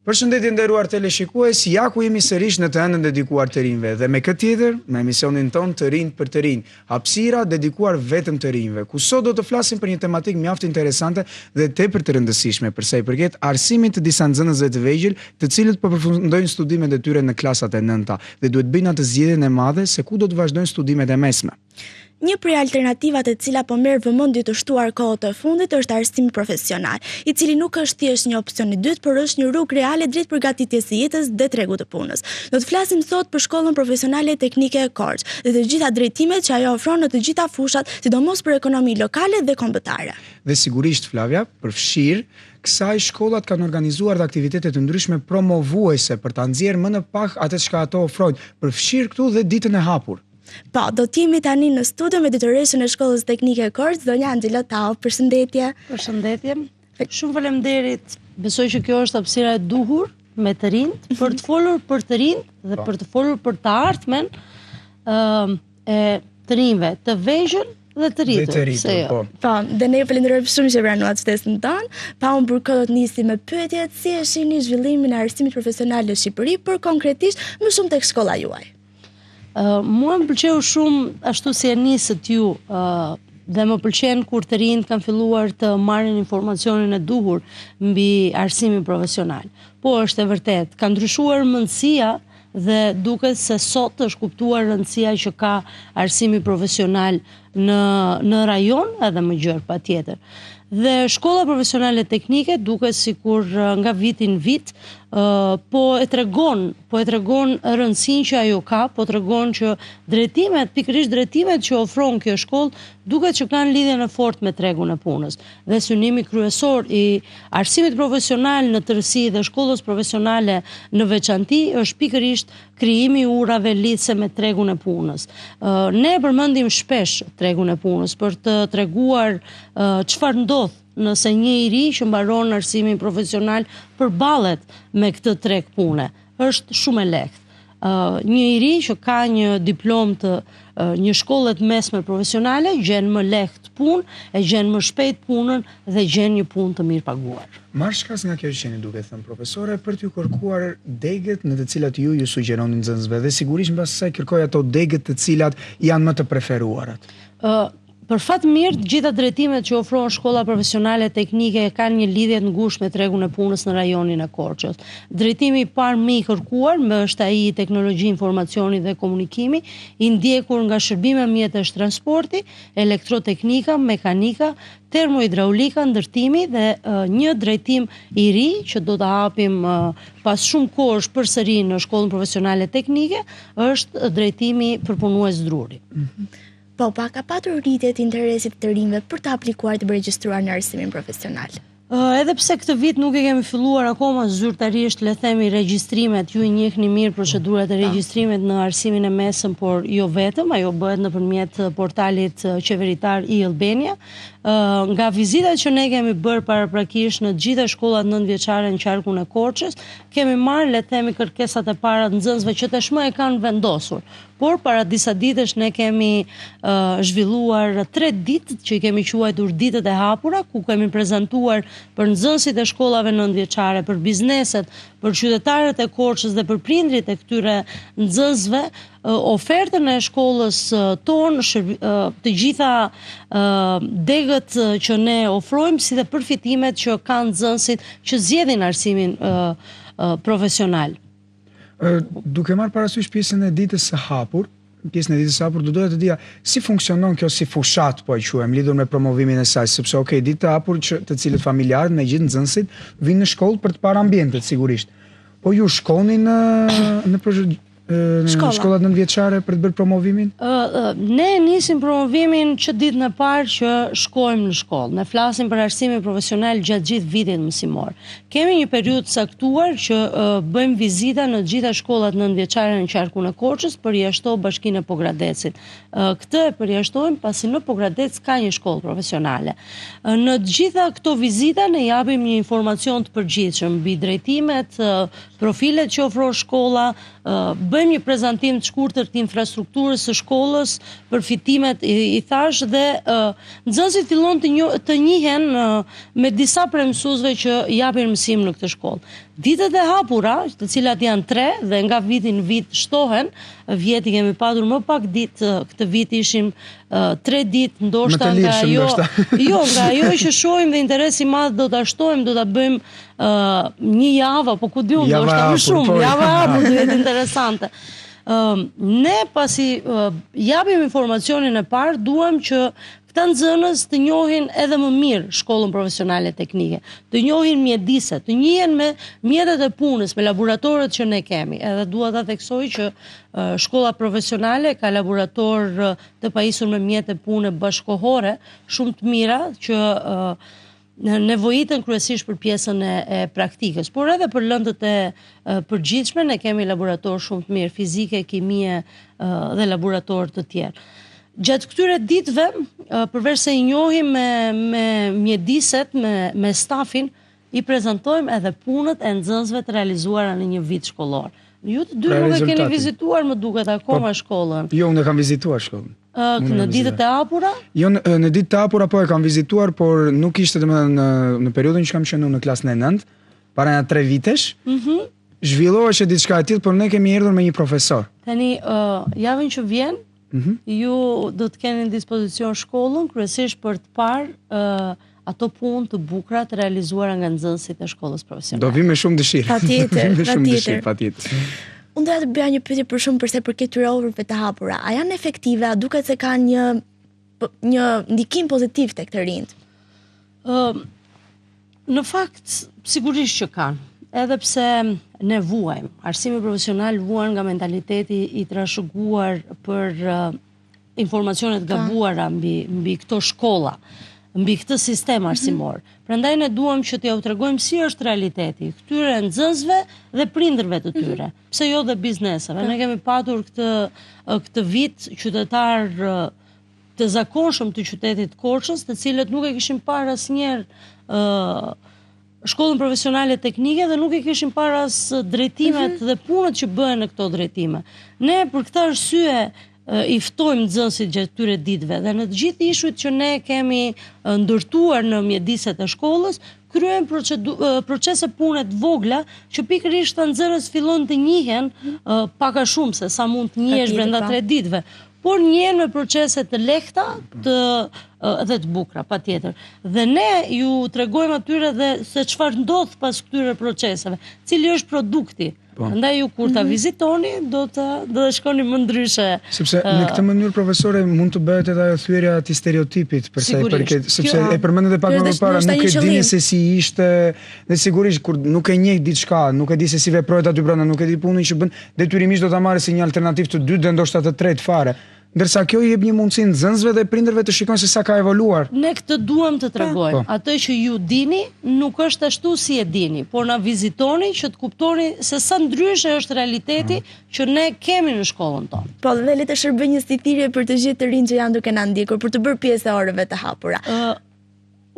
Përshëndetje nderuar teleshikues, ja ku jemi sërish në të ëndën dedikuar të rinjve dhe me këtë tjetër, me emisionin ton të rinj për të rinj, hapësira dedikuar vetëm të rinjve, ku sot do të flasim për një tematikë mjaft interesante dhe tepër të rëndësishme për sa i përket arsimit të disa nxënësve të vegjël, të cilët po përfundojnë studimet e tyre në klasat e 9-ta dhe duhet bëjnë atë zgjedhjen e madhe se ku do të vazhdojnë studimet e mesme. Një prej alternativat e cila po merr vëmendje të shtuar kohët e fundit është arsimi profesional, i cili nuk është thjesht një opsion i dytë, por është një rrugë reale drejt përgatitjes së jetës dhe tregut të punës. Do të flasim sot për shkollën profesionale teknike e Korç dhe të gjitha drejtimet që ajo ofron në të gjitha fushat, sidomos për ekonomi lokale dhe kombëtare. Dhe sigurisht Flavia, përfshir kësaj shkollat kanë organizuar dhe aktivitete të ndryshme promovuese për ta nxjerrë më në pak atë çka ato ofrojnë, përfshir këtu dhe ditën e hapur. Po, do t'jemi tani në studio me drejtoreshën e shkollës teknike e Korç, zonja Angela Tau. Përshëndetje. Përshëndetje. Shumë faleminderit. Besoj që kjo është hapësira e duhur me të rinjt, për të folur për të rinjt dhe për të folur për të ardhmen e të rinjve, të vegjël dhe të rritur. Po, dhe ne falenderojmë shumë që pranuat ftesën tonë. Pa unë për këtë nisim me pyetjet si e shihni zhvillimin e arsimit profesional në Shqipëri, por konkretisht më shumë tek shkolla juaj. Mua më pëlqeu shumë ashtu si e nisët ju dhe më pëlqen kur të rinjt kanë filluar të marrin informacionin e duhur mbi arsimin profesional. Po është e vërtet, ka ndryshuar mendësia dhe duket se sot është kuptuar rëndësia që ka arsimi profesional në rajon edhe më gjerë patjetër. Dhe shkolla profesionale teknike duket sikur nga viti në vit po e tregon rëndësinë që ajo ka, po tregon që pikërisht drejtimet që ofron kjo shkollë duket që kanë lidhjen e fortë me tregun e punës. Dhe synimi kryesor i arsimit profesional në tërësi dhe shkollës profesionale në veçanti është pikërisht krijimi i urave lidhse me tregun e punës. Ne përmendim shpesh tregun e punës për të treguar çfarë ndodh nëse një i ri që mbaron arsimin profesional përballet me këtë treg pune. Është shumë e lehtë. Një i ri që ka një diplomë të një shkolle të mesme profesionale gjen më lehtë punë, e gjen më shpejt punën dhe gjen një punë të mirë paguar. Marr shkas nga kjo që jeni duke thënë profesore për t'ju kërkuar degët në të cilat ju sugjeroni nxënësve dhe sigurisht mbas asaj kërkoj ato degët të cilat janë më të preferuarat. Për fat mirë, të gjitha drejtimet që ofron shkolla profesionale teknike kanë një lidhje të ngushtë me tregun e punës në rajonin e Korçës. Drejtimi i parë më i kërkuar është ai i teknologji, informacioni dhe komunikimi, i ndjekur nga shërbime mjetesh transporti, elektroteknika, mekanika, termohidraulika, ndërtimi dhe një drejtim i ri që do ta hapim pas shumë kohësh përsëri në shkollën profesionale teknike, është drejtimi për punues druri. Po, ka patur rritje të interesit të rinjve për të aplikuar të regjistruar në arsimin profesional. Edhe pse këtë vit nuk e kemi filluar akoma zyrtarisht, le themi regjistrimet, ju i njihni mirë procedurat e regjistrimit në arsimin e mesëm, por jo vetëm, ajo bëhet nëpërmjet portalit qeveritar e-Albania. Nga vizitat që ne kemi bërë paraprakisht në gjitha shkollat nëntëvjeçare në qarkun e Korçës, kemi marrë, le themi, kërkesat e para të nxënësve që tashmë e kanë vendosur. Por para disa ditësh ne kemi zhvilluar 3 ditë që i kemi quajtur ditët e hapura, ku kemi prezantuar për nxënësit e shkollave nëntëvjeçare, për bizneset, për qytetarët e Korçës dhe për prindrit e këtyre nxënësve, ofertën e shkollës tonë, të gjitha degët që ne ofrojmë, si dhe përfitimet që kanë nxënësit që zgjedhin arsimin profesional. Duke marrë parasysh pjesën e ditës së hapur, do doja të dija si funksionon kjo si fushat, po e quajmë, lidhur me promovimin e saj, sepse ditë e hapur të cilët familjarët me gjithë nxënësit vinë në shkollë për të parë ambientet sigurisht. Po ju shkoni në shkollat nëntëvjeçare për të bërë promovimin? Ne nisim promovimin që ditën e parë që shkojmë në shkollë. Ne flasim për arsimin profesional gjatë gjithë vitit mësimor. Kemi një periudhë caktuar që bëjmë vizita në gjitha shkollat nëntëvjeçare në qarkun e Korçës, përjashto Bashkinë e Pogradecit. Këtë e përjashtojmë pasi në Pogradec ka një shkollë profesionale. Në gjitha këto vizita ne japim një informacion të përgjithshëm mbi drejtimet, profilet që ofron shkolla, bëjmë një prezantim të shkurtër të infrastrukturës së shkollës, përfitimet I thash dhe nxënësit fillon të njihen me disa prej mësuesve që japin mësim në këtë shkollë. Ditët e hapura, të cilat janë 3 dhe nga viti në vit shtohen, vjeti kemi patur më pak ditë, këtë vit ishim 3 ditë, ndoshta nga ajo, nga ajo që shohim dhe interesi madh do ta shtojmë, do ta bëjmë një javë, apo ku diun, ndoshta më shumë, java hapur do jetë interesante. Ne pasi japim informacionin e parë, duam që këta nxënës të njohin edhe më mirë shkollën profesionale teknike, të njohin mjediset, të njihen me mjetet e punës, me laboratorët që ne kemi. Edhe dua ta theksoj që shkolla profesionale ka laborator të pajisur me mjete pune bashkohore, shumë të mira që nevojiten kryesisht për pjesën e praktikës, por edhe për lëndët e përgjithshme ne kemi laborator shumë të mirë, fizike, kimie dhe laborator të tjerë. Gjatë këtyre ditëve, përveç se I njohim me mjediset, me stafin, I prezantojmë edhe punët e nxënësve të realizuara në një vit shkollor. Ju të dy nuk e keni vizituar, më duket akoma shkollën. Jo, unë e kam vizituar shkollën. Në ditët e hapura? Jo, në ditët e hapura po e kam vizituar, por nuk ishte në periudhën që kam qenë në klasën e 9, para nga 3 vitesh. Zhvillohej diçka e tillë, por ne kemi erdhur me një profesor. Tani, javën që vjen, ju do të keni në dispozicion shkollën, kryesisht për të parë ato punë të bukura të realizuara nga nxënësit e shkollës profesionale. Do vi me shumë dëshirë. Patjetër. Unë doja të bëja një pyetje për shumë përse përket këtyre ofrave të hapura. A janë efektive? A duket se kanë një ndikim pozitiv tek të rinjt? Në fakt, sigurisht që kanë. Edhe pse ne vuajmë. Arsimi profesional vuan nga mentaliteti I trashëguar për informacionet gabuara mbi këto shkolla, mbi këtë sistem arsimor. Prandaj ne duam që t'ja u tregojmë si është realiteti këtyre nxënësve dhe prindërve të tyre. Pse jo dhe bizneseve. Ne kemi patur këtë vit qytetar të zakonshëm të qytetit Korçës, të cilët nuk e kishin parë asnjëherë shkollën profesionale teknike dhe nuk e kishin parë as drejtimet dhe punët që bëhen në këto drejtime. Ne për këtë arsye I ftojmë nxënësit gjatë këtyre ditëve dhe në të gjithë ishujt që ne kemi ndërtuar në mjediset e shkollës, kryejmë procese pune të vogla që pikërisht të nxënës fillon të njihen pak a shumë se sa mund të njihesh brenda 3 ditëve. Por njën me procese të lehta dhe të bukura, patjetër. Dhe ne ju tregojmë atyre dhe se çfarë ndodh pas këtyre proceseve, cili është produkti. Andaj ju kur ta vizitoni do të shkoni më ndryshe. Sepse në këtë mënyrë profesore mund të bëhet edhe ajo thyerja e stereotipit për sa I përket, sepse e përmendët e pak më parë, nuk e dini se si ishte, dhe sigurisht kur nuk e njeh diçka, nuk e di se si veprohet aty brenda, nuk e di punën që bën, detyrimisht do ta marrë si një alternativë të dytë dhe ndoshta të tretë fare. Ndërsa kjo I jep një mundësi nxënësve dhe prindërve të shikojnë se sa ka evoluar. Ne këtë duam të tregojmë. Atë që ju dini nuk është ashtu si e dini, por na vizitoni që të kuptoni se sa ndryshe është realiteti që ne kemi në shkollën tonë. Po, dhe le të shërbëj një si thirrje për të gjithë të rinj që janë duke na ndjekur për të bërë pjesë e orëve të hapura.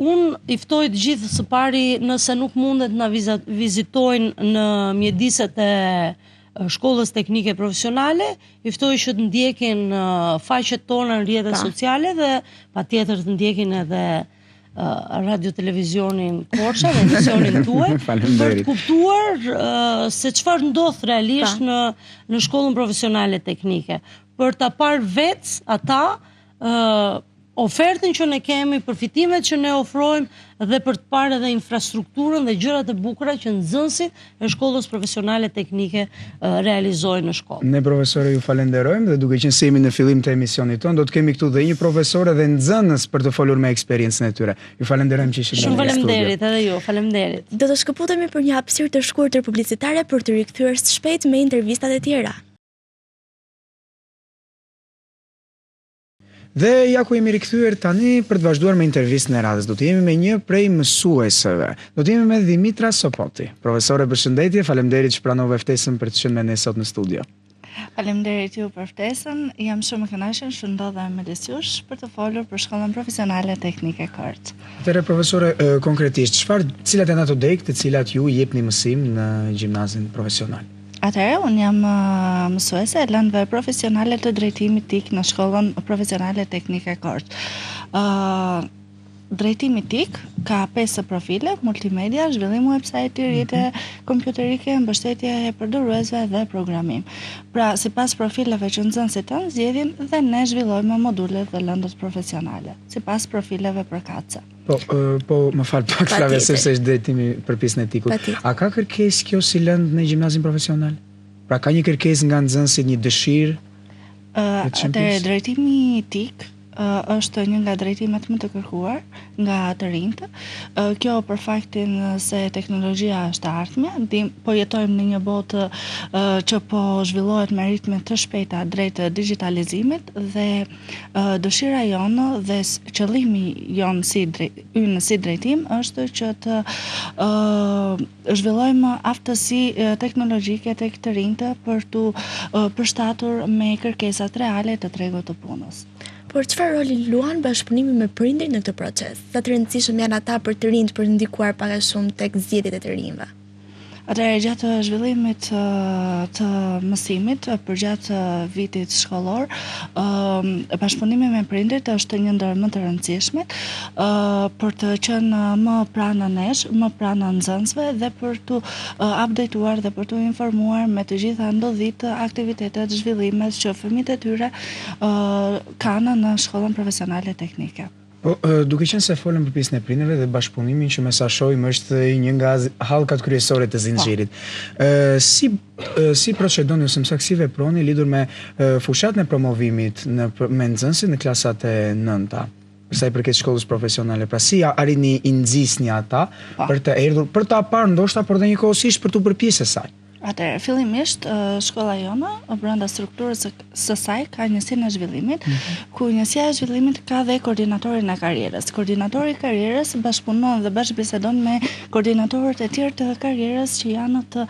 Unë I ftoj të gjithë së pari nëse nuk mundet na vizitojnë në mjediset e shkollës teknike profesionale, I ftoj që të ndjekin faqet tona në rrjetet sociale dhe patjetër të ndjekin edhe radio televizionin Korça dhe emisionin tuaj për të kuptuar se çfarë ndodh realisht në shkollën profesionale teknike, për ta parë vetë ata ofertën që ne kemi, përfitimet që ne ofrojmë dhe për të parë edhe infrastrukturën dhe gjërat e bukura që nxënësit e shkollës profesionale teknike realizojnë në shkollë. Ne profesore ju falenderojmë dhe duke qenë se jemi në fillim të emisionit tonë, do të kemi këtu dhe një profesore dhe nxënës për të folur me eksperiencën e tyre. Ju falenderojmë që ishit në studio. Shumë faleminderit edhe ju, faleminderit. Do të shkëputemi për një hapësirë të shkurtër publicitare për të rikthyer së shpejt me intervistat e tjera. Dhe ja ku jemi rikthyer tani për të vazhduar me intervistën e radhës. Do të jemi me një prej mësuesëve. Do të jemi me Dimitra Sopoti. Profesore, përshëndetje, faleminderit që pranove ftesën për të qenë me ne sot në studio. Faleminderit ju për ftesën. Jam shumë e kënaqur që ndodhem me jush për të folur për shkollën profesionale teknike Korçë. Atëherë profesore, konkretisht, cilat janë ato degë të cilat ju jepni mësim në gjimnazin profesional? Atëherë, unë jam mësuese e lëndëve profesionale të drejtimit TIK në shkollën profesionale teknike Korç. Drejtimi TIK ka 5 profile: multimedia, zhvillim website, rrjete kompjuterike, mbështetje e përdoruesve dhe programim. Pra, sipas profileve që nxënësit tanë zgjedhin dhe ne zhvillojmë modulet dhe lëndët profesionale, sipas profileve përkatëse. Po, më fal pak Flavia, sepse është drejtimi për pjesën e TIK-ut. A ka kërkesë kjo si lëndë në gjimnazin profesional? Pra ka një kërkesë nga nxënësit, një dëshirë? Drejtimi TIK është një nga drejtimet më të kërkuar nga të rinjtë. Kjo për faktin se teknologjia është ardhmja, po jetojmë në një botë që po zhvillohet me ritme të shpejta drejt digitalizimit dhe dëshira jonë dhe qëllimi jonë si drejtim është që të zhvillojmë aftësi teknologjike tek të rinjtë për të përshtatur me kërkesat reale të tregut të punës. Por çfarë roli luan bashkëpunimi me prindërit në këtë proces? Sa të rëndësishëm janë ata për të rinjt për të ndikuar pak a shumë tek zgjedhjet e të rinjve? Atëherë, gjatë zhvillimit të mësimit përgjatë vitit shkollor, bashkëpunimi me prindërit është një ndër më të rëndësishmet për të qenë më pranë nesh, më pranë nxënësve dhe për të updateuar dhe për të informuar me të gjitha ndodhit, aktivitetet, zhvillimet që fëmijët e tyre kanë në shkollën profesionale teknike. Po, duke qenë se folëm për pjesën e prindërve dhe bashkëpunimin që me sa shohim është një nga hallkat kryesore të zinxhirit. Si procedoni ose më saktë si veproni lidhur me fushatën e promovimit me nxënësit në klasat e 9-ta? Sa i përket shkollës profesionale, pra si arrini i nxisni ata për të erdhur, për ta parë ndoshta, por dhe njëkohësisht për të bërë pjesë e saj? Atëherë, fillimisht shkolla jona brenda strukturës së saj ka njësinë e zhvillimit, ku njësia e zhvillimit ka dhe koordinatorin e karrierës. Koordinatori i karrierës bashkëpunon dhe bashkëbisedon me koordinatorët e tjerë të karrierës që janë të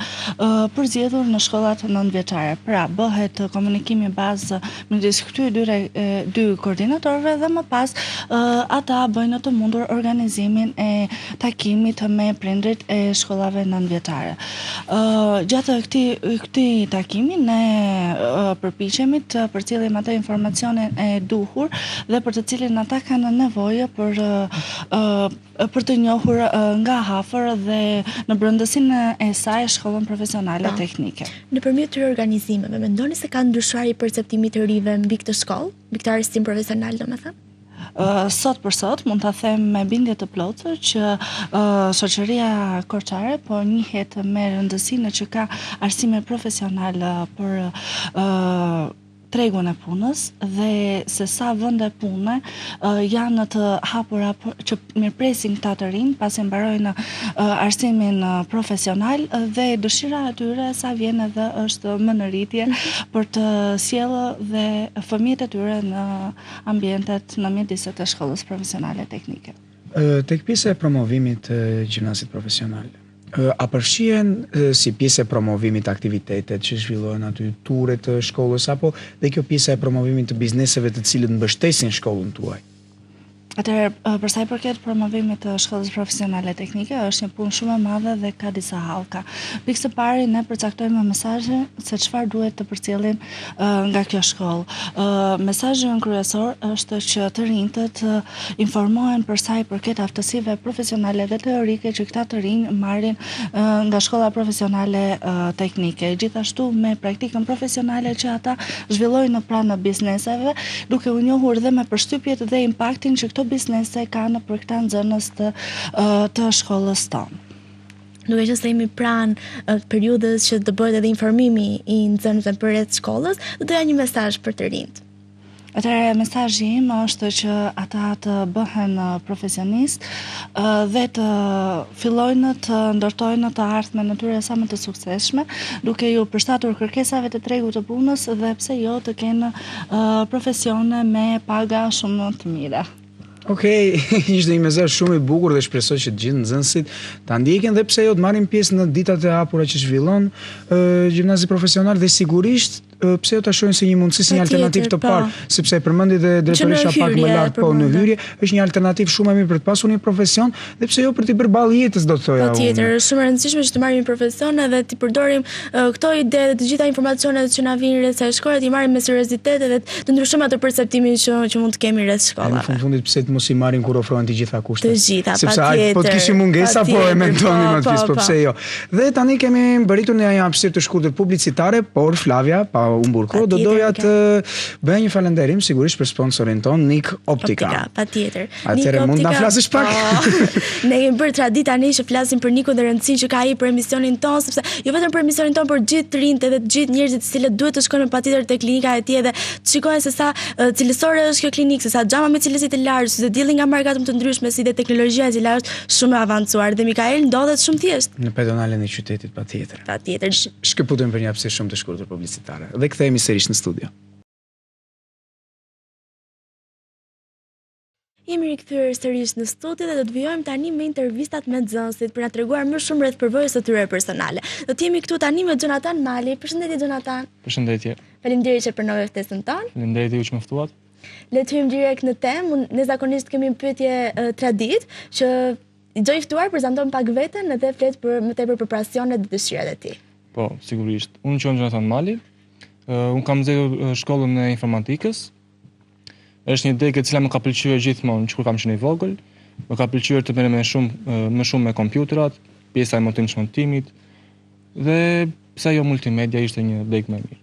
përzgjedhur në shkollat 9-vjeçare. Pra, bëhet komunikimi bazë midis këtyre dy koordinatorëve dhe më pas ata bëjnë të mundur organizimin e takimit me prindrit e shkollave 9-vjeçare. Gjatë këtij takimi ne përpiqemi të përcjellim atë informacionin e duhur dhe për të cilin ata kanë nevojë për të njohur nga afër dhe në brendësinë e saj shkollën profesionale teknike. Nëpërmjet këtyre organizimeve, mendoni se ka ndryshuar i perceptimi të rive mbi këtë shkollë, mbi këtë arsim profesional, domethënë? Sot për sot mund ta them me bindje të plotë që shoqëria korçare po njihet me rëndësinë që ka arsimi profesional për tregun e punës dhe se sa vende pune janë të hapura që mirëpresin këta të rinj pasi mbarojnë arsimin profesional dhe dëshira e tyre sa vjen edhe është më në rritje për të sjellë dhe fëmijët e tyre në ambientet në mjediset e shkollës profesionale teknike. Tek pjesa e promovimit të gjimnazit profesional, a përfshihen si pjesë e promovimit aktivitetet që zhvillohen aty, turet të shkollës, apo dhe kjo pjesa e promovimit të bizneseve të cilët mbështesin shkollën tuaj? Atëherë, për sa i përket promovimit të shkollës profesionale teknike, është një punë shumë e madhe dhe ka disa hallka. Pikë së pari, ne përcaktojmë mesazhe se çfarë duhet të përcjellim nga kjo shkollë. Mesazhi kryesor është që të rinjtët informohen për sa i përket aftësive profesionale dhe teorike që këta të rinj marrin nga shkolla profesionale teknike. Gjithashtu me praktikën profesionale që ata zhvillojnë pranë bizneseve, duke u njohur dhe me përshtypjet dhe impaktin që këto biznese kanë për këta nxënës të shkollës tonë. Duke qenë se jemi pranë periudhës që të bëhet edhe informimi i nxënësve përreth shkollës, do doja një mesazh për të rinjt. Atëherë, mesazhi im është që ata të bëhen profesionist dhe të fillojnë të ndërtojnë të ardhmen e tyre sa më të suksesshme, duke ju përshtatur kërkesave të tregut të punës dhe pse jo të kenë profesione me paga shumë të mira. Okej, ishte një mesazh shumë i bukur dhe shpresoj që të gjithë nxënësit ta ndjekin dhe pse jo të marrin pjesë në ditët e hapura që zhvillon gjimnazi profesional dhe sigurisht pse jo ta shohin si një mundësi, si një alternativë të parë, sepse e përmendi dhe drejtoresha pak më lart, po në hyrje është një alternativë shumë e mirë për të pasur një profesion dhe pse jo për të bërë ballë jetës, do të thoja. Patjetër, është shumë e rëndësishme që të marrim një profesion edhe të përdorim këto ide dhe të gjitha informacionet që na vijnë rreth saj shkolle, të marrim me seriozitet edhe të ndryshojmë atë perceptimin që mund të kemi rreth shkollave. Në fundit pse të mos i marrin kur ofrohen të gjitha kushtet. Të gjitha, sepse po të kishim mungesa, po e mentonin më të po pse jo. Dhe tani kemi mbërritur në një hapësirë të shkurtër publicitare, por Flavia, pa humbur kohë, do doja të bëj një falënderim sigurisht për sponsorin ton, Nik Optika. Patjetër. Atëherë mund na flasësh pak? Ne kemi bërë traditë tani që flasim për Nikun dhe rëndësinë që ka ai për emisionin ton, sepse jo vetëm për emisionin ton, por gjithë të rinjtë edhe të gjithë njerëzit të cilët duhet të shkojnë patjetër te klinika e tij dhe të shikojnë se sa cilësore është kjo klinikë, se sa xhama me cilësi të lartë, se diellin nga marka të ndryshme, si dhe teknologjia e cila është shumë e avancuar dhe Mikael ndodhet shumë thjesht në pedonalen e qytetit, patjetër. Patjetër. Shkëputemi për një hapësirë shumë të shkurtër publicitare dhe kthehemi sërish në studio. Jemi rikthyer sërish në studio dhe do të vijojmë tani me intervistat me nxënësit për na treguar më shumë rreth përvojës së tyre personale. Do të jemi këtu tani me Jonathan Mali. Përshëndetje Jonathan. Përshëndetje. Faleminderit që pranove ftesën tonë. Faleminderit ju që më ftuat. Le të hyjmë direkt në temë. Ne zakonisht kemi një pyetje tradit që çdo i ftuar prezanton pak veten edhe flet për më tepër për pasionet dhe dëshirat e tij. Po, sigurisht. Unë quhem Jonathan Mali. Unë kam nxjerrur shkollën e informatikës. Është një degë e cila më ka pëlqyer gjithmonë kur kam qenë i vogël. Më ka pëlqyer të merrem më shumë me kompjuterat, pjesa e montimit dhe pse jo multimedia ishte një degë më e mirë.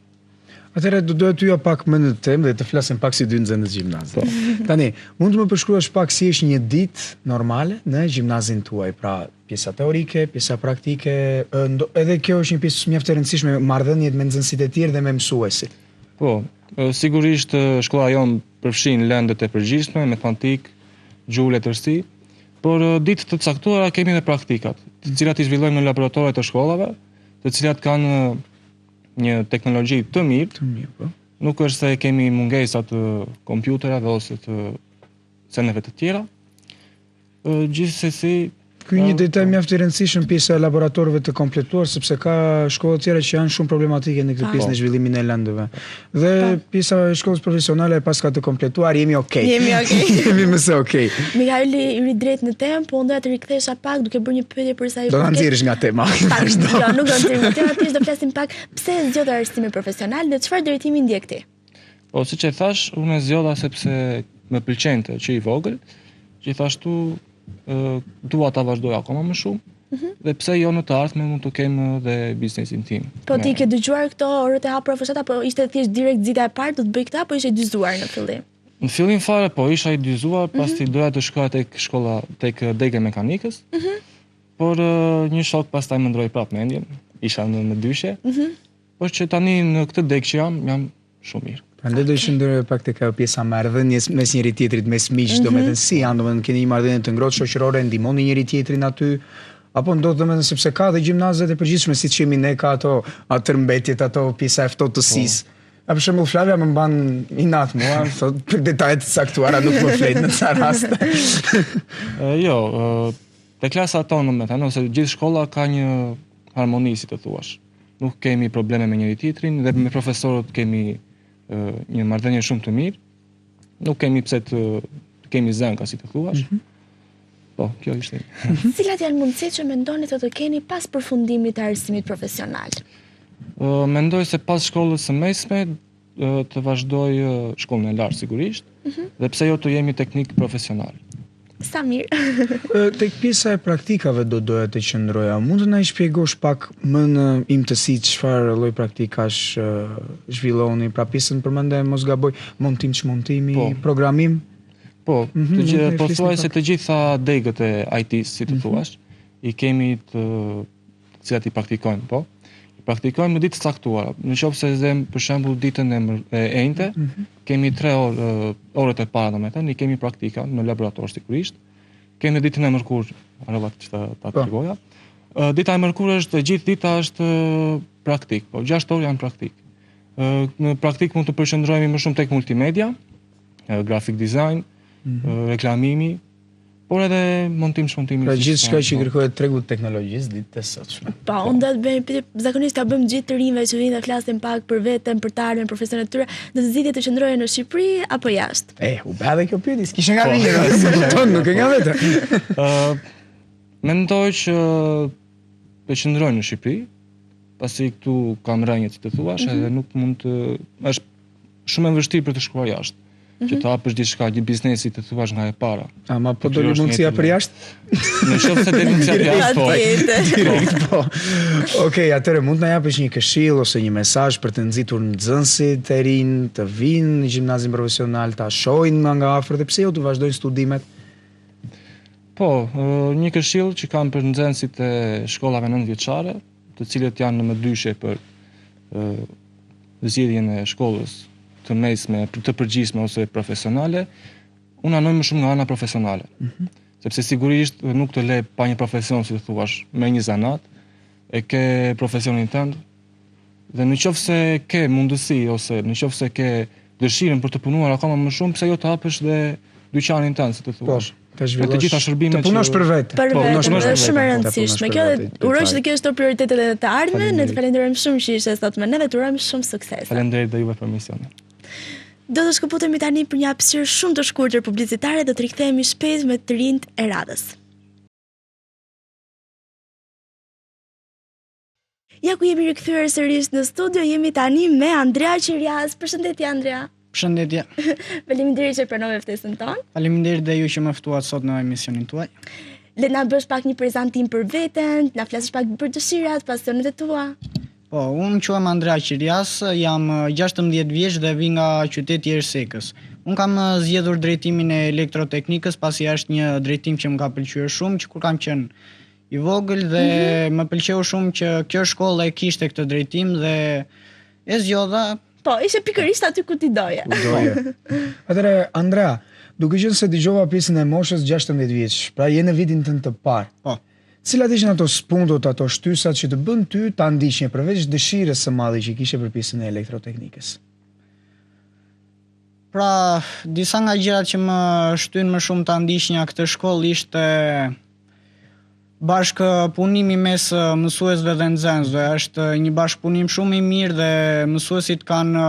Atëherë do doja t'yja pak më në temë dhe të flasim pak si dy nxënës gjimnazit. Tani, mund të më përshkruash pak si është një ditë normale në gjimnazin tuaj, pra pjesa teorike, pjesa praktike, edhe kjo është një pjesë mjaft e rëndësishme, marrëdhëniet me nxënësit e tjerë dhe me mësuesit. Po, sigurisht shkolla jonë përfshin lëndët e përgjithshme, matematik, gjuhë, letërsi, por ditë të caktuara kemi edhe praktikat, të cilat i zhvillojmë në laboratoret të shkollave, të cilat kanë një teknologji të mirë, po. Nuk është se kemi mungesa të kompjuterave ose të seneve të tjera. Gjithsesi, Ky një detaj mjaft i rëndësishëm pjesa e laboratorëve të kompletuar, sepse ka shkolla të tjera që janë shumë problematike në këtë pjesë në zhvillimin e lëndëve. Dhe pjesa e shkollës profesionale pas ka të kompletuar, jemi okay. Jemi më së okay. Mikaeli i ri drejt në temë, po ndoja të rikthesha pak duke bërë një pyetje për sa i Do ta nxjerrësh nga tema. Jo, nuk do të nxjerrim tema, thjesht do flasim pak pse zgjodha arsimin profesional dhe çfarë drejtimi ndjek ti? Po, siç e thash, unë e zgjodha sepse më pëlqente që i vogël, gjithashtu dua ta vazhdoj akoma më shumë dhe pse jo në të ardhmen mund të kem dhe biznesin tim. Po ti ke dëgjuar këto orët e hapura fshat apo ishte thjesht direkt zita e parë do të bëj këtë apo ishe dyzuar në fillim? Në fillim fare po isha i dyzuar, pasti doja të shkoja tek shkolla tek degë mekanikës. Por një shok pastaj më ndroi prapë mendjen, isha në dyshje. Por që tani në këtë degë që jam shumë mirë. Prandaj do ishim ndër pak tek ajo pjesa marrëdhënies mes njëri tjetrit, mes miq, domethënë si janë, domethënë keni një marrëdhënie të ngrohtë shoqërore, ndihmoni njëri tjetrin aty, apo ndodh domethënë sepse ka dhe gjimnazet e përgjithshme siç jemi ne ka ato tërmbetjet, ato pjesa e ftohtësisë. Për shembull Flavia më mban inat mua, thot për detajet e caktuara nuk më flet në ca raste. Jo, te klasa tonë domethënë ose gjithë shkolla ka një harmoni si të thuash. Nuk kemi probleme me njëri tjetrin dhe me profesorët kemi një marrëdhënie shumë të mirë. Nuk kemi pse të kemi zënka si të thuash. Po, kjo ishte. Cilat janë mundësitë që mendoni të keni pas përfundimit të arsimit profesional? Mendoj se pas shkollës së mesme të vazhdoj shkollën e lartë sigurisht, dhe pse jo të jemi teknik profesional. Sa mirë. Tek pjesa e praktikave do doja të qëndroja. Mund të na i shpjegosh pak më në imtësi çfarë lloj praktikash zhvilloni, pra pjesën përmendë mos gaboj, montim çmontimi, programim? Po, po thuaj se të gjitha degët e IT-s, si të thuash, i kemi të cilat i praktikojmë, po. I praktikojmë në ditë të caktuara. Nëse zem për shembull ditën e enjte, kemi 3 orët e para domethënë, i kemi praktika në laborator sigurisht. Kemi ditën e mërkurë, arrova që ta tregoja. Dita e mërkurë është gjithë dita është praktik, po 6 orë janë praktik. Në praktik mund të përqendrohemi më shumë tek multimedia, graphic design, reklamimi, por edhe montim-shmontimi. Pra gjithçka që kërkohet tregu të teknologjisë ditët e sotshme. Po, unë do të bëj zakonisht ta bëjmë gjithë të rinjve që vinë dhe flasin pak për veten, për të ardhmen, profesionet e tyre, do të zgjidhje të qëndrojnë në Shqipëri apo jashtë. U bë edhe kjo pyetje, s'kishte nga mirë, nuk e nga vetë. Mendoj që të qëndrojnë në Shqipëri, pasi këtu kam rënje të thuash, edhe nuk mund të është shumë e vështirë për të shkuar jashtë. Që të hapësh diçka, një biznesi të thuash nga e para. Ama po doli mundësia për jashtë? Në qoftë se doli mundësia për jashtë, po. Direkt po. Okej, atëherë mund na japësh një këshill ose një mesazh për të nxitur nxënësit e rinj të vinë në gjimnazin profesional, ta shohin më nga afër dhe pse jo të vazhdojnë studimet? Po, një këshill që kam për nxënësit e shkollave 9 vjeçare, të cilët janë në mëdyshe për zgjedhjen e shkollës të mesme, të përgjithshme ose profesionale, unë anoj më shumë nga ana profesionale. Sepse sigurisht nuk të le pa një profesion, si të thuash, me një zanat, e ke profesionin tënd, dhe në qoftë se ke mundësi ose në qoftë se ke dëshirën për të punuar akoma më shumë, pse jo të hapësh dhe dyqanin tënd, si të thuash. Të gjitha shërbimet të punosh për vetë. Për vetë, është shumë e rëndësishme. Kjo uroj që të kesh këto prioritetet edhe të ardhmen. Ne të falenderojmë shumë që ishe sot me ne dhe të urojmë shumë sukses. Faleminderit dhe juve për misionin. Do të shkëputemi tani për një hapësirë shumë të shkurtër publicitare dhe të rikthehemi shpejt me të rinjt e radhës. Ja ku jemi rikthyer sërish në studio, jemi tani me Andrea Qirias. Përshëndetje Andrea. Përshëndetje. Faleminderit që pranove ftesën tonë. Faleminderit dhe ju që më ftuat sot në emisionin tuaj. Le na bësh pak një prezantim për veten, na flasësh pak për dëshirat, pasionet e tua. Po, unë quhem Andrea Qirias, jam 16 vjeç dhe vi nga qyteti Ersekës. Unë kam zgjedhur drejtimin e elektroteknikës pasi është një drejtim që më ka pëlqyer shumë, që kur kam qenë i vogël dhe më pëlqeu shumë që kjo shkollë e kishte këtë drejtim dhe e zgjodha. Po, ishe pikërisht aty ku ti doje. Atëre, Andrea, duke qenë se dëgjova pjesën e moshës 16 vjeç, pra je në vitin tënd të parë. Po. Cilat ishin ato spuntot, ato shtysat që të bën ty ta ndiqje përveç dëshirës së madhe që kishe për pjesën e elektroteknikës? Pra, disa nga gjërat që më shtyn më shumë ta ndiqja këtë shkollë ishte bashkëpunimi mes mësuesve dhe nxënësve. Është një bashkëpunim shumë i mirë dhe mësuesit kanë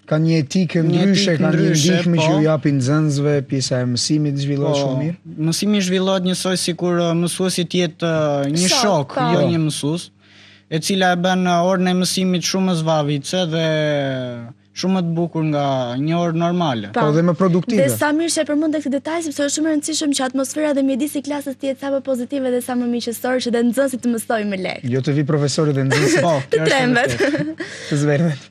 një etikë ndryshe, kanë një ndihmë që ju japin nxënësve, pjesa e mësimit zhvillohet shumë mirë. Mësimi zhvillohet njësoj sikur mësuesi të jetë një shok, jo një mësues, e cila e bën orën e mësimit shumë më zbavitse dhe shumë më të bukur nga një orë normale. Po dhe më produktive. Dhe sa mirë që e përmendë këtë detaj, sepse është shumë e rëndësishëm që atmosfera dhe mjedisi klasës të jetë sa më pozitive dhe sa më miqësore, që dhe nxënësit të mësojnë më lehtë. Jo të vi profesorët dhe nxënësit. Po, të trembet. Të zvervet.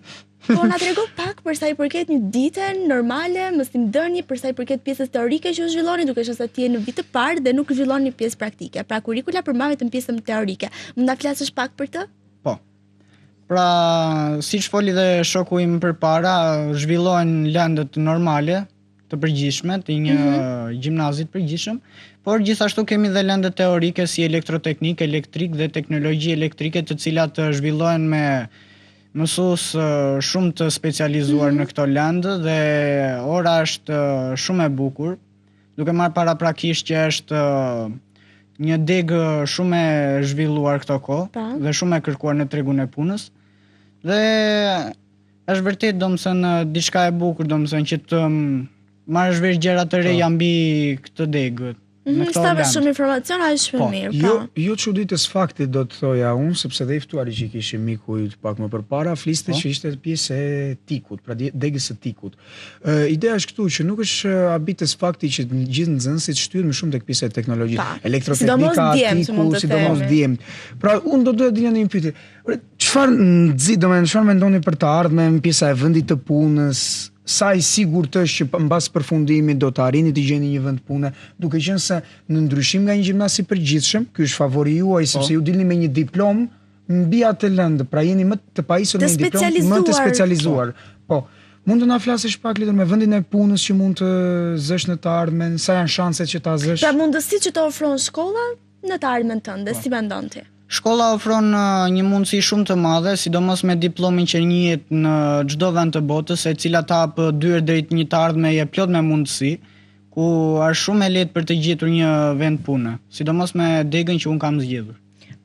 Po na trego pak për sa i përket një dite normale, mësimdhënie, për sa i përket pjesës teorike që u zhvilloni, duke qenë se ti je në vit të parë dhe nuk zhvilloni pjesë praktike. Pra kurrikula përmban vetëm pjesën teorike. Mund ta flasësh pak për të? Po. Pra, siç foli dhe shoku im përpara, zhvillohen lëndët normale të përgjithshme të një gjimnazi të përgjithshëm, por gjithashtu kemi dhe lëndë teorike si elektroteknik, elektrik dhe teknologji elektrike, të cilat zhvillohen me mësues shumë të specializuar në këto lëndë dhe ora është shumë e bukur, duke marrë paraprakisht që është një degë shumë e zhvilluar këto kohë dhe shumë e kërkuar në tregun e punës. Dhe është vërtet domethënë diçka e bukur, domethënë që të marrësh vesh gjëra të reja mbi këtë degë. Stave shumë informacion, a është shumë mirë. Jo çuditës faktit do të thoja unë, sepse dhe i ftuari që kishim miku yt pak më përpara fliste që ishte pjesë e tikut, pra degës së tikut. Ideja është këtu që nuk është habitës fakti që gjithë nxënësit shtyhen më shumë tek pjesa e teknologjisë, elektroteknika, sidomos djem. Pra unë do doja të dini një pyetje. Çfarë mendoni për të ardhmen pjesa e vendit të punës? Sa i sigurt është që mbas përfundimit do të arrini të gjeni një vend pune, duke qenë se në ndryshim nga një gjimnaz i përgjithshëm, ky është favori juaj sepse ju dilni me një diplomë mbi atë lëndë, pra jeni më të pajisur me një diplomë më të specializuar. Po, mund të na flasësh pak lidhur me vendin e punës që mund të zësh në të ardhmen, sa janë shanset që ta zësh? Pra mundësitë që të ofron shkolla në të ardhmen tënde, si mendon ti? Shkolla ofron një mundësi shumë të madhe, sidomos me diplomin që njihet në çdo vend të botës, e cila të hap dyer drejt një të ardhmeje plot me mundësi, ku është shumë e lehtë për të gjetur një vend pune, sidomos me degën që unë kam zgjedhur.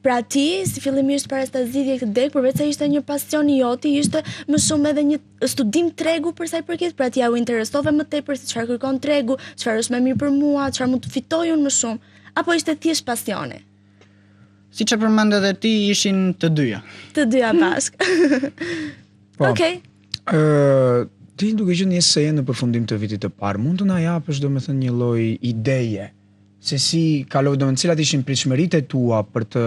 Pra ti, si fillimisht para se ta zgjidhje këtë degë, përveç se ishte një pasion i joti, ishte më shumë edhe një studim tregu për sa i përket, pra ti ja u interesove më tepër se çfarë kërkon tregu, çfarë është më mirë për mua, çfarë mund të fitoj unë më shumë, apo ishte thjesht pasioni? Siç e përmend edhe ti, ishin të dyja. Të dyja bashkë. Po. Okej. Ti duke qenë një se në përfundim të vitit të parë, mund të na japësh domethënë një lloj ideje se si kalove, domethënë cilat ishin pritshmëritë tua për të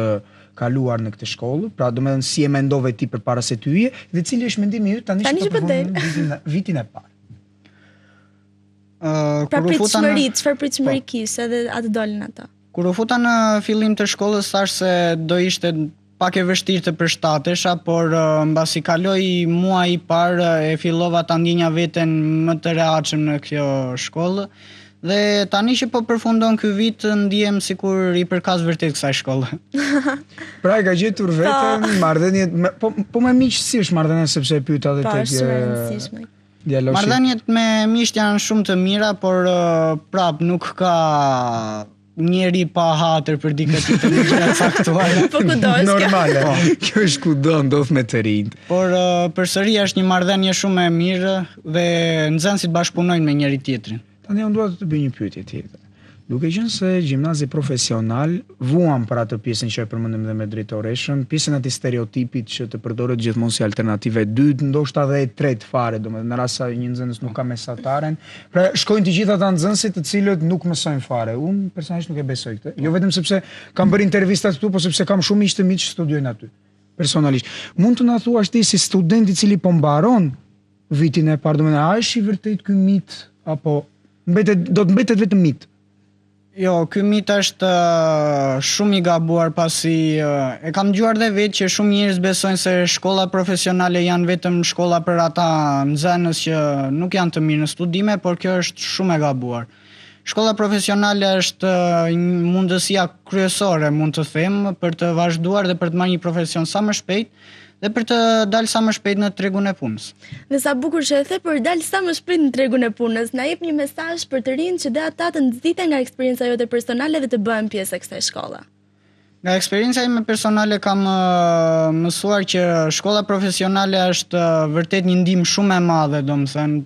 kaluar në këtë shkollë, pra domethënë si e mendove ti përpara se të hyje dhe cili është mendimi yt tani që po vitin e parë. Pra pritshmëritë, çfarë pritshmëri kishe edhe atë dolën ata? Kur u futa në fillim të shkollës, thash se do ishte pak e vështirë të përshtatesha, por mbasi kaloi muaji i parë e fillova ta ndjenja veten më të rehatshëm në kjo shkollë. Dhe tani që po përfundon ky vit, ndihem sikur i përkas vërtet kësaj shkolle. Pra e ka gjetur veten marrëdhënie, po me miq si është marrëdhënia sepse e pyeta edhe tek djaloshi. Marrëdhëniet me miq janë shumë të mira, por prap nuk ka njeri pa hatër për dikë tjetër në gjëra caktuara. Po kudo është normale. Kjo është kudo ndodh me të rinjt. Por përsëri është një marrëdhënie shumë e mirë dhe nxënësit bashkëpunojnë me njëri tjetrin. Tani unë dua të bëj një pyetje tjetër. Duke qenë se gjimnazi profesional vuam për atë pjesën që e përmendëm dhe me drejtoreshën, pjesën aty stereotipit që të përdoret gjithmonë si alternativë e dytë, ndoshta edhe e tretë fare, domethënë në rast se një nxënës nuk ka mesataren, pra shkojnë të gjithë ata nxënësit të cilët nuk mësojnë fare. Unë personalisht nuk e besoj këtë. Jo vetëm sepse kam bërë intervista këtu, por sepse kam shumë miq të mi që studiojnë aty. Personalisht. Mund të na thuash ti si student i cili po mbaron vitin e parë, domethënë a është i vërtet ky mit apo do të mbetet vetëm mit? Jo, ky mit është shumë i gabuar pasi e kam dëgjuar dhe vetë që shumë njerëz besojnë se shkolla profesionale janë vetëm shkolla për ata nxënës që nuk janë të mirë në studime, por kjo është shumë e gabuar. Shkolla profesionale është mundësia kryesore, mund të them, për të vazhduar dhe për të marrë një profesion sa më shpejt dhe për të dalë sa më shpejt në tregun e punës. Dhe sa bukur që e the për dalë sa më shpejt në tregun e punës, na jep një mesazh për të rinj që dhe ata të nxiten nga eksperienca jote personale dhe të bëhen pjesë e kësaj shkolle. Nga eksperienca ime personale kam mësuar që shkolla profesionale është vërtet një ndihmë shumë e madhe, domethënë,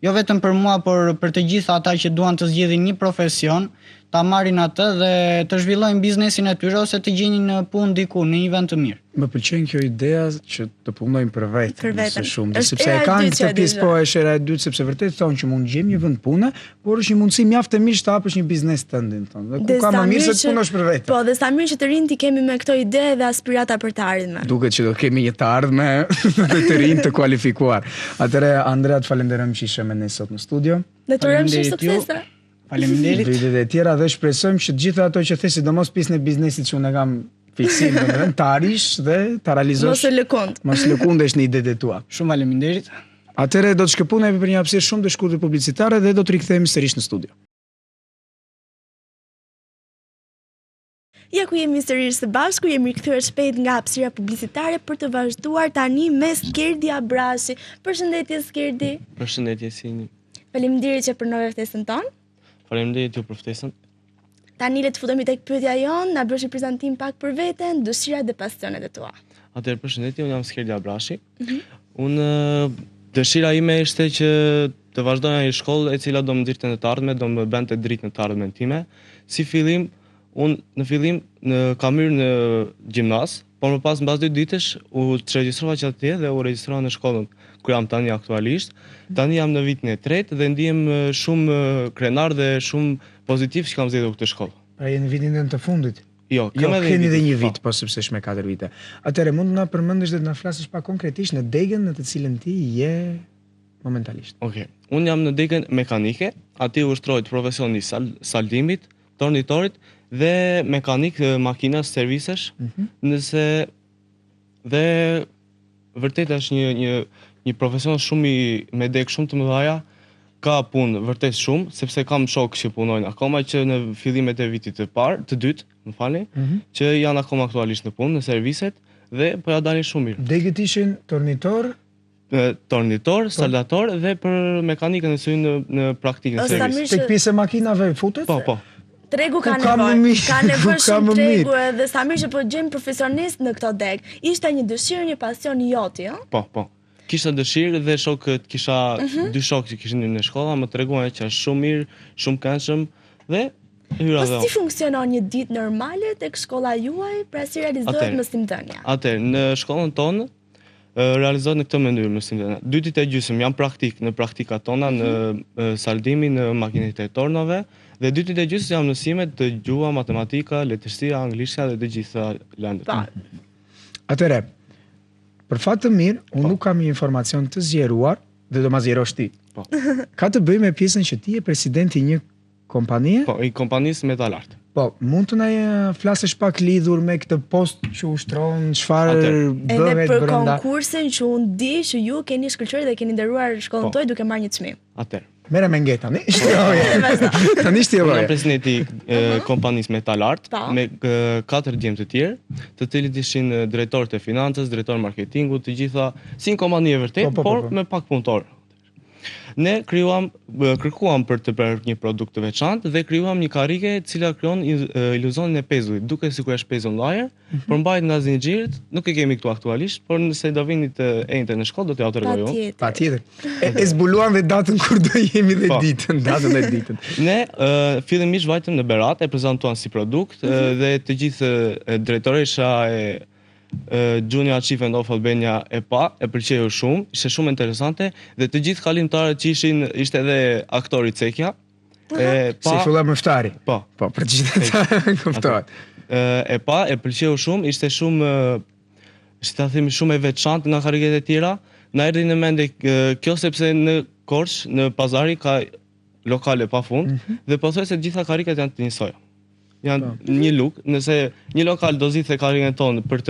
jo vetëm për mua, por për të gjithë ata që duan të zgjedhin një profesion, ta marrin atë dhe të zhvillojnë biznesin e tyre ose të gjejnë një punë diku në një vend të mirë. Më pëlqen kjo idea që të punojnë për veten më shumë, sepse era e kanë e dytë këtë që pjesë po është era e dytë, sepse vërtet thonë që mund gjejmë një vend pune, por është një mundësi mjaft e mirë të hapësh një biznes tëndin tonë. Dhe ku ka më mirë se të punosh për veten. Po, dhe sa mirë që të rinjt i kemi me këto ide dhe aspirata për të ardhmen. Duket që do kemi një të ardhme të rinj të kualifikuar. Atëre Andrea, të falenderojmë që ishe me ne sot në studio. Dhe të urojmë shumë suksese. Faleminderit. Vitet e tjera dhe shpresojmë që të gjitha ato që the, sidomos pjesën e biznesit që unë kam fiksim, domethënë të arish dhe ta realizosh. Mos e lëkund. Mos lëkundesh në idetë tua. Shumë faleminderit. Atëre do të shkëpunemi për një hapësirë shumë të shkurtër publicitare dhe do të rikthehemi sërish në studio. Ja ku jemi sërish së bashku, jemi rikthyer shpejt nga hapësira publicitare për të vazhduar tani me Skerdi Abrashi. Përshëndetje Skerdi. Përshëndetje Sini. Faleminderit që pranove ftesën tonë. Faleminderit ju për ftesën. Tani le të futemi tek pyetja jonë, na bësh një prezantim pak për veten, dëshirat dhe pasionet e tua. Atëherë përshëndetje, unë jam Skerdi Abrashi. Unë dëshira ime ishte që të vazhdoja një shkollë e cila do më nxirrte në të ardhmen, do më bënte dritë në të ardhmen time. Si fillim, unë në fillim kam hyrë në gjimnaz, por më pas mbas 2 ditësh u regjistrova që atje dhe u regjistrova në shkollën ku jam tani aktualisht. Tani jam në vitin e 3 dhe ndihem shumë krenar dhe shumë pozitiv që kam zgjedhur këtë shkollë. Pra jeni në vitin të fundit? Jo, keni edhe një vit, po sepse është me 4 vite. Atëherë mund të na përmendesh dhe të na flasësh pak konkretisht në degën në të cilën ti je momentalisht. Okej. Unë jam në degën mekanike, aty ushtrohet profesioni saldimit, tornitorit dhe mekanik makinas servisesh, nëse dhe vërtet është një profesion shumë me degë shumë të mëdha, ka punë vërtet shumë, sepse kam shokë që punojnë akoma që në fillimet e vitit të dytë, që janë akoma aktualisht në punë, në serviset dhe po ja dalin shumë mirë. Degët ishin tornitor, tornitor, saldator dhe për mekanikën e saj në praktikën e servis. Tek pjesë e makinave futet? Po. Tregu ka nevojë. Ka nevojë shumë tregu edhe sa mirë që po gjejmë profesionist në këto deg. Ishte një dëshirë, një pasion joti, ëh? Po. Kisha dëshirë dhe shokët, kisha dy shokë që kishin në shkolla, më treguan që është shumë mirë, shumë këndshëm dhe hyra dhe. Po si funksionon një ditë normale tek shkolla juaj, pra si realizohet mësimdhënia? Atëherë, në shkollën tonë realizohet në këtë mënyrë mësimdhënia. 2 ditë e gjysmë janë praktik në praktikat tona në saldimin, në makinat e tornave dhe 2 ditë e gjysmë janë mësime të gjuha, matematika, letërsia, anglishtja dhe të gjitha lëndët. Atëherë, për fat të mirë, unë nuk kam një informacion të zgjeruar dhe do ma zgjerosh ti. Po. Ka të bëjë me pjesën që ti je presidenti i një kompanie? Po, i kompanisë Metal Art. Po, mund të na flasësh pak lidhur me këtë post që ushtron, çfarë bëhet brenda? Edhe për konkursin që unë di që ju keni shkëlqyer dhe keni nderuar shkollën tuaj duke marrë një çmim. Atëherë. Merre me nget tani. Tani shti Unë jam presidenti i kompanisë Metal Art me 4 djemë të tjerë, të cilët ishin drejtorët e financës, drejtor marketingu, të gjitha si një kompani e vërtet, por me pak punëtor. Ne kërkuam për të bërë një produkt të veçantë dhe krijuam një karrige e cila krijon iluzionin e pezullit, duke sikur është pezull lajër, por mbahet nga zinxhirët, nuk e kemi këtu aktualisht, por nëse do vini të enjte në shkollë do t'ja tregoj unë. Patjetër. E zbuluam dhe datën kur do jemi dhe ditën, datën dhe ditën. Ne fillimisht vajtëm në Berat, e prezantuan si produkt dhe të gjithë drejtoresha e Junior Achievement of Albania e pëlqeu shumë, ishte shumë interesante dhe të gjithë kalimtarët që ishte edhe aktori Cekja. Si filloi mëftari. Po, për gjithë kuptohet. E pëlqeu shumë, ishte shumë, si ta themi, shumë e veçantë nga karriget e tjera. Na erdhi në mend kjo sepse në Korç, në pazari ka lokale pafund dhe pothuajse të gjitha karriget janë të njëjta. Janë një luk, nëse një lokal do zithë karrigen tonë për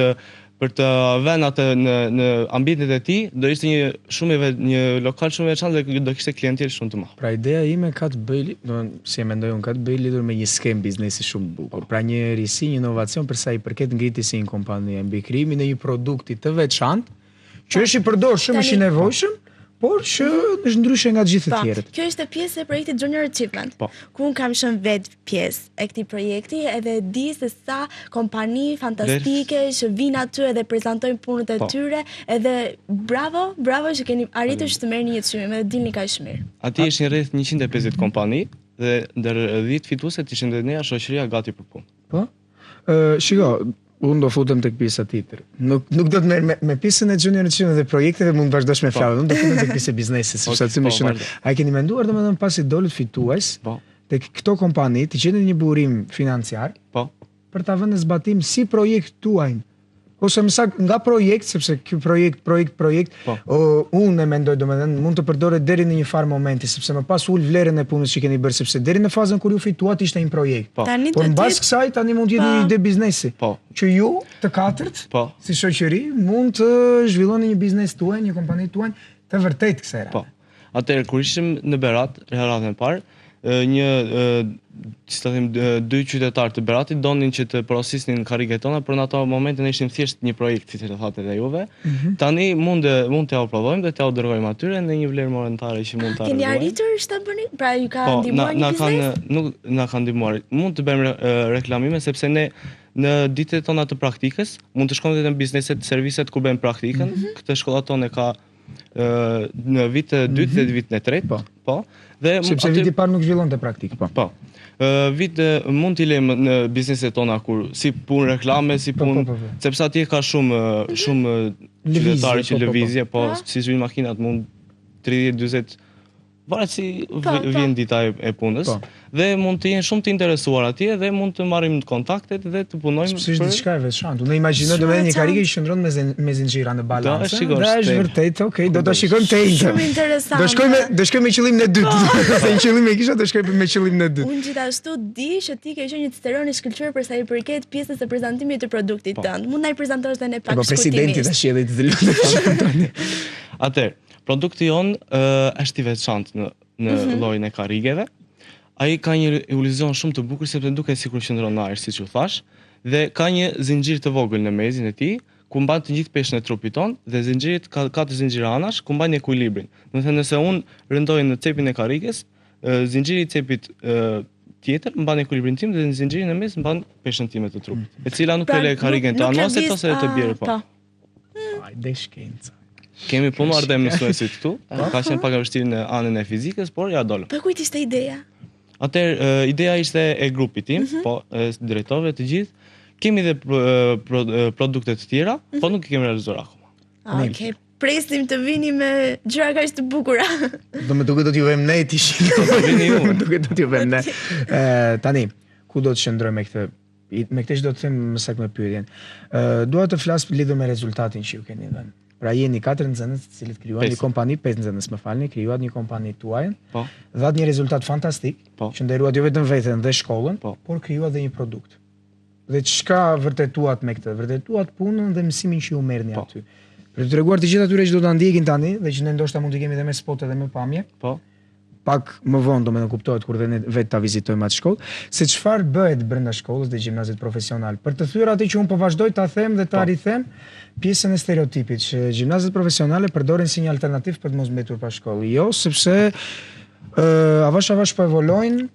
të vënë atë në ambientet e tij, do ishte një lokal shumë i veçantë dhe do kishte klientelë shumë të madh. Pra ideja ime ka të bëjë, si e mendoj unë, ka të bëjë lidhur me një skem biznesi shumë bukur. Pra një risi, një inovacion për sa i përket ngritjes së një kompanie, mbi krijimin e një produkti të veçantë, që është i përdorshëm, është i nevojshëm, por që është ndryshe nga të gjithë të tjerët. Kjo ishte pjesë e projektit Junior Achievement, ku unë kam qenë vetë pjesë e këtij projekti edhe di se sa kompani fantastike që vinë aty edhe prezantojnë punët e tyre, edhe bravo që keni arritur që të merrni një çmim edhe dilni kaq mirë. Aty ishin rreth 150 kompani dhe ndër 10 fituesit ishin dhe ne shoqëria gati për punë. Po? Shiko, unë do futem tek pjesa tjetër. Nuk do të merr me pjesën e Junior Achievement dhe projekteve, mund të vazhdosh me fjalën. Unë do futem tek pjesa e biznesit, sepse aty më shumë. A keni menduar domethënë pasi dolët fitues? Po. Tek këto kompani të gjenin një burim financiar? Po. Për ta vënë në zbatim si projekt tuaj. Ose më saktë nga projekt, sepse ky projekt, unë e mendoj domethënë mund të përdoret deri në një farë momenti, sepse më pas ul vlerën e punës që keni bërë, sepse deri në fazën kur ju fituat ishte një projekt. Por mbas kësaj tani mund të jetë një ide biznesi. Që ju të katërt, si shoqëri, mund të zhvilloni një biznes tuaj, një kompani tuaj të vërtetë kësaj rrate. Atëherë kur ishim në Berat, radhën e parë, si të them, 2 qytetarë të Beratit donin që të porosisnin karriget tona, por në ato momente ne ishim thjesht një projekt, siç e thatë edhe juve. Tani mund t'ja prodhojmë dhe t'ja dërgojmë atyre në një vlerë monetare që mund ta realizojmë. Keni arritur ta bëni? Pra ju ka ndihmuar një biznes? Nuk na kanë ndihmuar. Mund të bëjmë reklamime sepse ne në ditët tona të praktikës mund të shkojmë në bizneset, serviset ku bëjmë praktikën. Këtë shkolla tonë ka në vit të dytë dhe vitin e tretë. Po. Dhe sepse viti i parë nuk zhvillonte praktikë. Po. Vit mund t'i lejmë në bizneset tona kur si punë reklame, si punë, sepse atje ka shumë qytetarë që lëvizje, po si vinë makinat mund 30-40 varet si vjen dita e punës dhe mund të jenë shumë të interesuar atje dhe mund të marrim kontaktet dhe të punojmë. Sepse është diçka e veçantë. Unë imagjinoj domethënë një karrige që qëndron me zinxhira në balancë. Dhe është vërtet, okay, do ta shikojmë te njëjtë. Shumë interesante. Do shkojmë me qëllimin e dytë. Se një qëllim e kisha, do shkojmë me qëllimin e dytë. Unë gjithashtu di që ti ke qenë një ciceron i shkëlqyer për sa i përket pjesës së prezantimit të produktit tënd. Mund na i prezantosh edhe ne pak shkurtimisht. Presidenti tash edhe të lutem. Atëherë, produkti jon është i veçantë në llojin e karrigeve. Ai ka një iluzion shumë të bukur sepse duket sikur qëndron në ajër, siç u thash, dhe ka një zinxhir të vogël në mezin e tij, ku mban të gjithë peshën e trupit ton dhe zinxhirit ka 4 zinxhira anash ku mbajnë ekuilibrin. Do të thënë nëse unë rëndoj në cepin e karrikës, zinxhiri i cepit tjetër mban ekuilibrin tim dhe në zinxhirin e mes mban peshën time të trupit, e cila nuk e le karrikën të anosit ose të bjerë po. Hajde shkenca. Kemi punuar dhe mësuesit këtu, ka qenë pak e vështirë në anën e fizikës, por ja dolëm. Po kujt ishte ideja? Atëherë, ideja ishte e grupit tim, po, e drejtorëve të gjithë. Kemi dhe produkte të tjera, po nuk i kemi realizuar akoma. Okej, presim të vini me gjëra kaq të bukura. Do më duket do t'ju vëmë ne ti shih. Vini ju. Më duket do t'ju vëmë ne. Tani, ku do të shndroj me këtë? Me këtë që do të them më saktë me pyetjen. Dua të flas lidhur me rezultatin që ju keni dhënë. Pra jeni 4 nxënës të cilët krijuan një kompani, 5 nxënës më falni, krijuat një kompani tuaj. Po. Dhat një rezultat fantastik, që nderuat jo vetëm veten dhe shkollën, por krijuat dhe një produkt. Dhe çka vërtetuat me këtë? Vërtetuat punën dhe mësimin që ju merrni aty. Për të treguar të gjithë atyre që do ta ndjekin tani dhe që ne ndoshta mund të kemi edhe me spot edhe me pamje. Po. Pak më vonë do më në kuptohet kur dhe ne vetë ta vizitojmë atë shkollë, se çfarë bëhet brenda shkollës dhe gjimnazit profesional. Për të thyer atë që unë po vazhdoj ta them dhe ta rithem pjesën e stereotipit që gjimnazet profesionale përdoren si një alternativë për të mos mbetur pa shkollë. Jo, sepse avash po evolojnë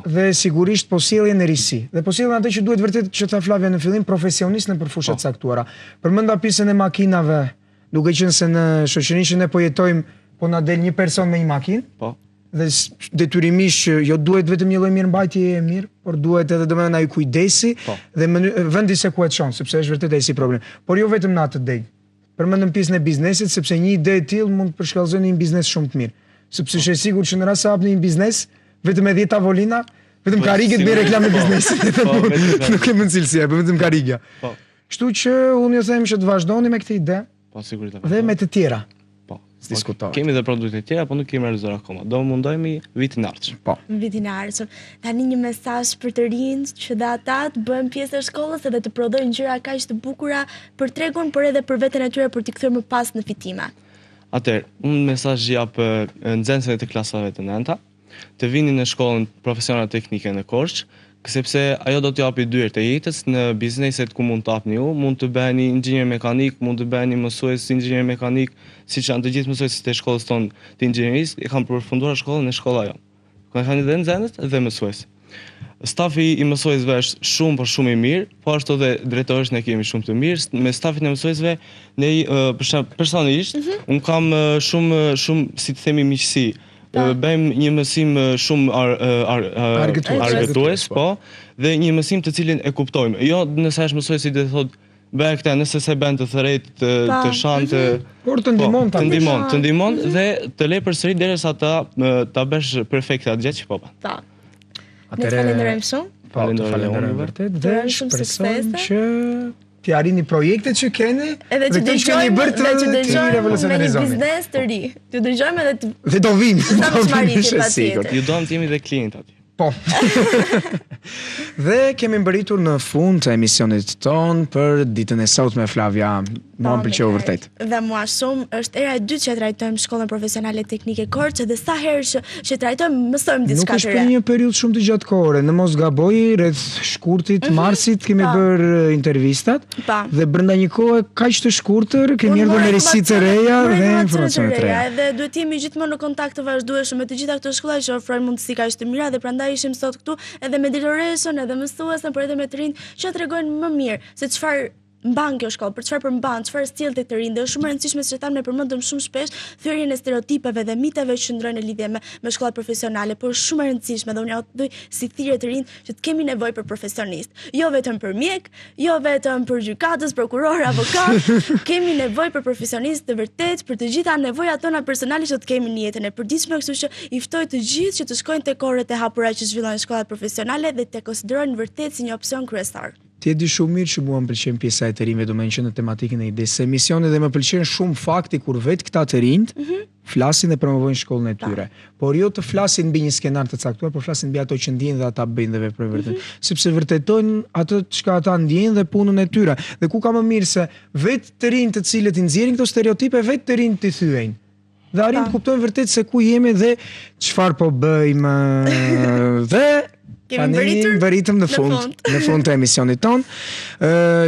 dhe sigurisht po sjellin risi. Dhe po sjellin atë që duhet vërtet që tha Flavia në fillim, profesionist në përfusha të caktuara. Përmenda pjesën e makinave, duke qenë se në shoqërinë që ne po jetojmë, po na del një person me një makinë. Po. Dhe detyrimisht jo duhet vetëm një lloj mirëmbajtjeje e mirë, por duhet edhe domethënë ai kujdesi dhe vendi se ku e çon, sepse është vërtet ai si problem. Por jo vetëm në atë deg. Përmendëm pjesën e biznesit, sepse një ide e tillë mund të përshkallëzojë një biznes shumë të mirë. Sepse është e sigurt që në rast se hapni një biznes, vetëm me 10 tavolina, vetëm karriget bëj reklamë biznesit. Nuk e mund cilësia, vetëm karrigja. Po. Kështu që unë ju them që të vazhdoni me këtë ide. Po sigurisht. Dhe me të tjera. Diskutohet. Kemi dhe produkte tjera, po nuk kemi realizuar akoma. Do mundohemi vitin e ardhshëm. Po. Vitin e ardhshëm. Tani një mesazh për të rinjt që dhe ata të bëhen pjesë e shkollës edhe të prodhojnë gjëra kaq të bukura për tregun, por edhe për veten e tyre për t'i kthyer më pas në fitime. Atëherë, unë mesazh jap nxënësve të klasave të nënta, të vini në shkollën profesionale teknike në Korçë, sepse ajo do t'ju japi dyert e jetës në bizneset ku mund të hapni ju, mund të bëheni inxhinier mekanik, mund të bëheni mësues inxhinier mekanik, siç janë të gjithë mësuesit e shkollës tonë të inxhinierisë, e kanë përfunduar shkollën në shkolla jon. Kanë dhe nxënës dhe mësues. Stafi i mësuesve është shumë por shumë i mirë, po ashtu dhe drejtorësh ne kemi shumë të mirë. Me stafin e mësuesve ne personalisht un kam shumë si të themi miqësi. Bëjmë një mësim shumë argëtues, po, dhe një mësim të cilin e kuptojmë. Jo nëse është mësuesi dhe thotë bëj këtë, nëse se bën të thërret, të shantë, por të ndihmon dhe të lë përsëri derisa ta bësh perfekte atë gjë që po bën. Ne falenderojmë shumë. Falenderojmë vërtet dhe shpresoj që ti arrini projektet që keni edhe që dëgjojmë me një biznes të ri. Të dëgjojmë edhe dhe do vim. Sigurt. Ju doam të jemi dhe klientë aty. Po. Dhe kemi mbërritur në fund të emisionit ton për ditën e sotme, Flavia. Mua më pëlqeu vërtet. Dhe mua shumë, është era e dytë që trajtojmë shkollën profesionale teknike Korçë dhe sa herë që trajtojmë mësojmë diçka të re. Nuk është për një periudhë shumë të gjatë kohore, në mos gaboj rreth shkurtit, marsit kemi bërë intervistat dhe brenda një kohe kaq të shkurtër kemi ardhur me risi të reja dhe informacione të reja. Dhe duhet jemi gjithmonë në kontakt të vazhdueshëm me të gjitha këto shkolla që ofrojnë mundësi kaq të mira dhe prandaj ishim sot këtu edhe me drejtoreshën, edhe mësuesen, por edhe me të rinj që tregojnë më mirë se çfarë mban kjo shkollë, për çfarë përmban, çfarë sjell tek të rinj. Dhe është shumë e rëndësishme që thamë ne përmendëm shumë shpesh thyrjen e stereotipeve dhe miteve që ndrojnë në lidhje me shkollat profesionale, por është shumë e rëndësishme dhe unë ja thuj si thirrje të rinj që të kemi nevojë për profesionist, jo vetëm për mjek, jo vetëm për gjykatës, prokuror, avokat, kemi nevojë për profesionist të vërtet për të gjitha nevojat tona personale që të kemi në jetën e përditshme, kështu që i ftoj të gjithë që të shkojnë tek orët e hapura që zhvillojnë shkollat profesionale dhe të konsiderojnë vërtet si një opsion kryesor. Ti e di shumë mirë që mua më pëlqen pjesa e të rinjve, domethënë që në tematikën e idesë së emisionit dhe më pëlqen shumë fakti kur vetë këta të rinjt flasin dhe promovojnë shkollën e tyre. Por jo të flasin mbi një skenar të caktuar, por flasin mbi ato që ndjejnë dhe ata bëjnë dhe veprojnë vërtet. Sepse vërtetojnë atë çka ata ndjejnë dhe punën e tyre. Dhe ku ka më mirë se vetë të rinjt të cilët i nxjerrin këto stereotipe, vetë të rinjt i thyejnë. Dhe arrin të kuptojnë vërtet se ku jemi dhe çfarë po bëjmë. Dhe Bëritëm në fund të emisionit ton.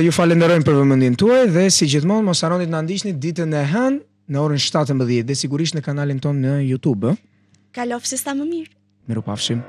Ju falenderojmë për vëmendjen tuaj dhe si gjithmonë mos harroni të na ndiqni ditën e hënë në orën 17 dhe sigurisht në kanalin ton në YouTube. Kalofshi sa më mirë. Mirupafshim.